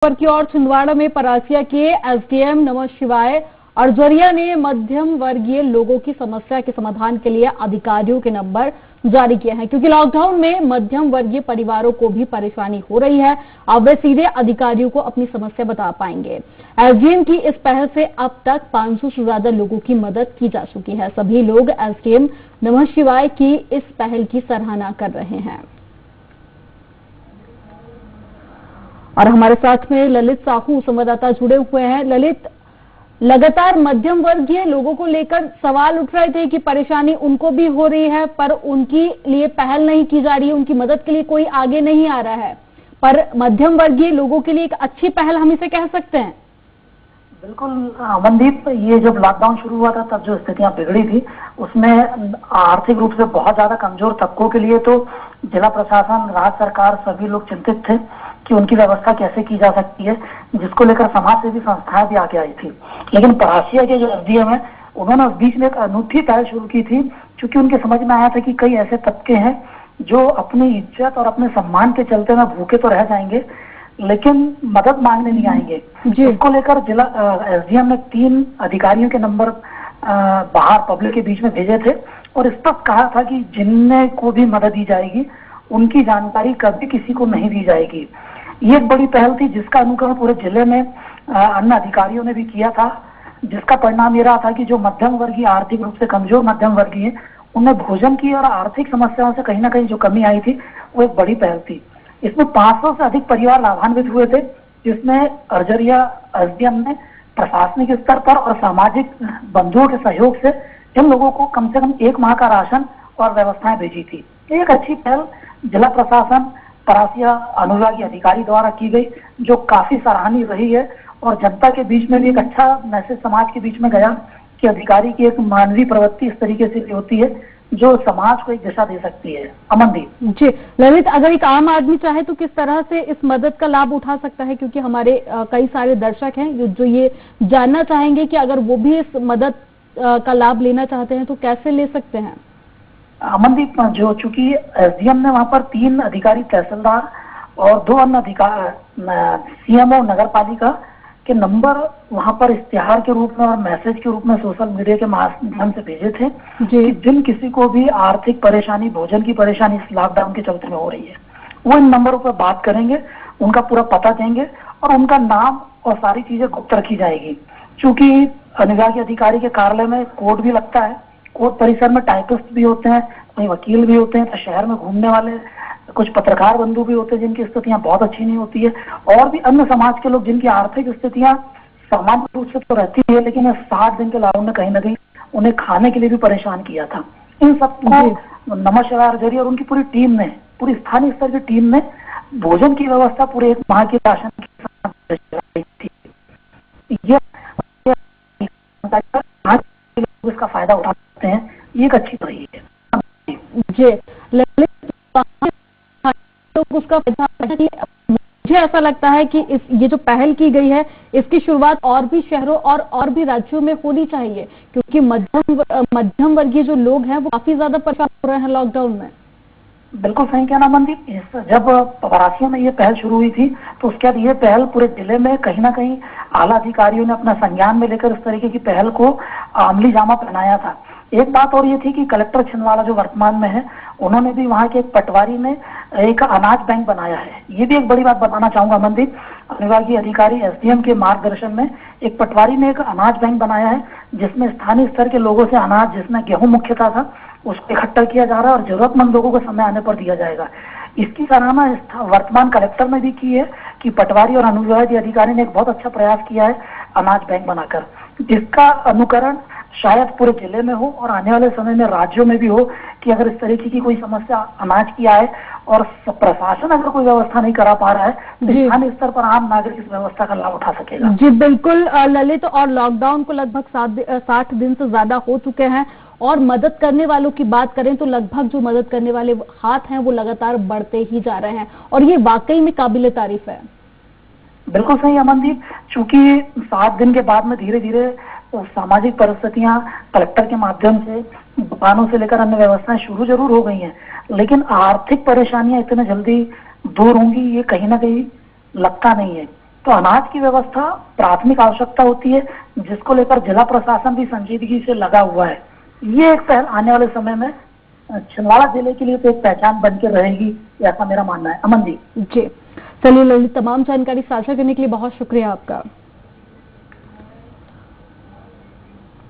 पर की ओर छिंदवाड़ा में परासिया के एसडीएम नमः शिवाय अरजरिया ने मध्यम वर्गीय लोगों की समस्या के समाधान के लिए अधिकारियों के नंबर जारी किए हैं, क्योंकि लॉकडाउन में मध्यम वर्गीय परिवारों को भी परेशानी हो रही है। अब वे सीधे अधिकारियों को अपनी समस्या बता पाएंगे। एसडीएम की इस पहल से अब तक 500 से ज्यादा लोगों की मदद की जा चुकी है। सभी लोग एसडीएम नमः शिवाय की इस पहल की सराहना कर रहे हैं। और हमारे साथ में ललित साहू संवाददाता जुड़े हुए हैं। ललित, लगातार मध्यम वर्गीय लोगों को लेकर सवाल उठ रहे थे कि परेशानी उनको भी हो रही है, पर उनकी लिए पहल नहीं की जा रही है, उनकी मदद के लिए कोई आगे नहीं आ रहा है। पर मध्यम वर्गीय लोगों के लिए एक अच्छी पहल हम इसे कह सकते हैं। बिल्कुल अमनदीप, ये जब लॉकडाउन शुरू हुआ था तब जो स्थितियां बिगड़ी थी उसमें आर्थिक रूप से बहुत ज्यादा कमजोर तबकों के लिए तो जिला प्रशासन, राज्य सरकार सभी लोग चिंतित थे कि उनकी व्यवस्था कैसे की जा सकती है, जिसको लेकर समाज सेवी संस्थाएं भी आगे आई थी। लेकिन परासिया के जो एसडीएम है उन्होंने उस बीच में एक अनूठी पहल शुरू की थी, क्योंकि उनके समझ में आया था कि कई ऐसे तबके हैं जो अपनी इज्जत और अपने सम्मान के चलते में भूखे तो रह जाएंगे लेकिन मदद मांगने नहीं आएंगे। इसको लेकर जिला एसडीएम ने 3 अधिकारियों के नंबर बाहर पब्लिक के बीच में भेजे थे और इस पर कहा था कि जिनने को भी मदद दी जाएगी उनकी जानकारी कभी किसी को नहीं दी जाएगी। ये एक बड़ी पहल थी जिसका अनुकरण पूरे जिले में अन्य अधिकारियों ने भी किया था, जिसका परिणाम ये रहा था कि जो मध्यम वर्गीय, आर्थिक रूप से कमजोर मध्यम वर्गीय, उन्हें भोजन की और आर्थिक समस्याओं से कहीं ना कहीं जो कमी आई थी वो एक बड़ी पहल थी। इसमें 500 से अधिक परिवार लाभान्वित हुए थे, जिसमें अरजरिया एसडीएम ने प्रशासनिक स्तर पर और सामाजिक बंधुओं के सहयोग से इन लोगों को कम से कम 1 माह का राशन और व्यवस्थाएं भेजी थी। एक अच्छी पहल जिला प्रशासन, परासिया अनुविभागीय अधिकारी द्वारा की गई, जो काफी सराहनीय रही है और जनता के बीच में भी एक अच्छा मैसेज समाज के बीच में गया कि अधिकारी की एक मानवीय प्रवृत्ति इस तरीके से होती है जो समाज को एक दिशा दे सकती है। अमनदीप जी, ललित, अगर एक आम आदमी चाहे तो किस तरह से इस मदद का लाभ उठा सकता है, क्योंकि हमारे कई सारे दर्शक हैं जो ये जानना चाहेंगे कि अगर वो भी इस मदद का लाभ लेना चाहते हैं तो कैसे ले सकते हैं। अमनदीप, जो चूंकि एसडीएम ने वहां पर 3 अधिकारी तहसीलदार और 2 अन्य अधिकारी सीएमओ नगर पालिका के नंबर वहां पर इश्तिहार के रूप में और मैसेज के रूप में सोशल मीडिया के माध्यम से भेजे थे कि जिन किसी को भी आर्थिक परेशानी, भोजन की परेशानी इस लॉकडाउन के चलते में हो रही है, वो इन नंबरों पर बात करेंगे, उनका पूरा पता देंगे और उनका नाम और सारी चीजें गुप्त रखी जाएगी। चूंकि अनुविभागीय अधिकारी के कार्यालय में कोर्ट भी लगता है, कोर्ट परिसर में टाइपिस्ट भी होते हैं, कई वकील भी होते हैं, तो शहर में घूमने वाले कुछ पत्रकार बंधु भी होते हैं जिनकी स्थितियां बहुत अच्छी नहीं होती है, और भी अन्य समाज के लोग जिनकी आर्थिक स्थितियां सामान्य रूप से तो रहती है, लेकिन 60 दिन के लॉकडाउन में कहीं ना कहीं उन्हें खाने के लिए भी परेशान किया था। इन सबको नमः शिवाय जरिए और उनकी पूरी टीम ने, पूरी स्थानीय स्तर की टीम ने भोजन की व्यवस्था पूरे 1 माह की राशन के साथ थी। इसका फायदा उठा सकते हैं, ये एक अच्छी रही है। तो उसका मुझे ऐसा लगता है कि ये जो पहल की गई है इसकी शुरुआत और भी शहरों और भी राज्यों में होनी चाहिए, क्योंकि मध्यम वर्गीय जो लोग हैं वो काफी ज्यादा परेशान हो रहे हैं लॉकडाउन में। बिल्कुल सही कहना मनदीप। जब परासिया में ये पहल शुरू हुई थी तो उसके बाद ये पहल पूरे जिले में कहीं ना कहीं आला अधिकारियों ने अपना संज्ञान में लेकर इस तरीके की पहल को अमली जामा पहनाया था। एक बात और ये थी कि कलेक्टर छिंदवाड़ा जो वर्तमान में है, उन्होंने भी वहां के एक पटवारी में एक अनाज बैंक बनाया है। ये भी एक बड़ी बात बताना चाहूंगा मनदीप, अनुविभागीय अधिकारी एसडीएम के मार्गदर्शन में एक पटवारी ने एक अनाज बैंक बनाया है, जिसमें स्थानीय स्तर के लोगों से अनाज, जिसमें गेहूं मुख्यतः था, उसको इकट्ठा किया जा रहा है और जरूरतमंद लोगों को समय आने पर दिया जाएगा। इसकी सराहना वर्तमान कलेक्टर ने भी की है कि पटवारी और अनुविभागीय अधिकारी ने एक बहुत अच्छा प्रयास किया है अनाज बैंक बनाकर, जिसका अनुकरण शायद पूरे जिले में हो और आने वाले समय में राज्यों में भी हो कि अगर इस तरीके की कोई समस्या अनाज की आए और प्रशासन अगर कोई व्यवस्था नहीं करा पा रहा है तो स्थानीय स्तर पर आम नागरिक इस व्यवस्था का लाभ उठा सकेगा। जी बिल्कुल ललित, और लॉकडाउन को लगभग 60 दिन से ज्यादा हो चुके हैं और मदद करने वालों की बात करें तो लगभग जो मदद करने वाले हाथ हैं वो लगातार बढ़ते ही जा रहे हैं और ये वाकई में काबिले तारीफ है। बिल्कुल सही अमनदीप, चूंकि 7 दिन के बाद में धीरे धीरे सामाजिक परिस्थितियां कलेक्टर के माध्यम से, दुकानों से लेकर अन्य व्यवस्थाएं शुरू जरूर हो गई हैं, लेकिन आर्थिक परेशानियां इतने जल्दी दूर होंगी ये कहीं ना कहीं लगता नहीं है। तो अनाज की व्यवस्था प्राथमिक आवश्यकता होती है, जिसको लेकर जिला प्रशासन भी संजीदगी से लगा हुआ है। ये एक पहल आने वाले समय में छिंदवाड़ा जिले के लिए तो एक पहचान बन के रहेगी, ऐसा मेरा मानना है। अमन जी। जी, चलिए ललित, तमाम जानकारी साझा करने के लिए बहुत शुक्रिया आपका।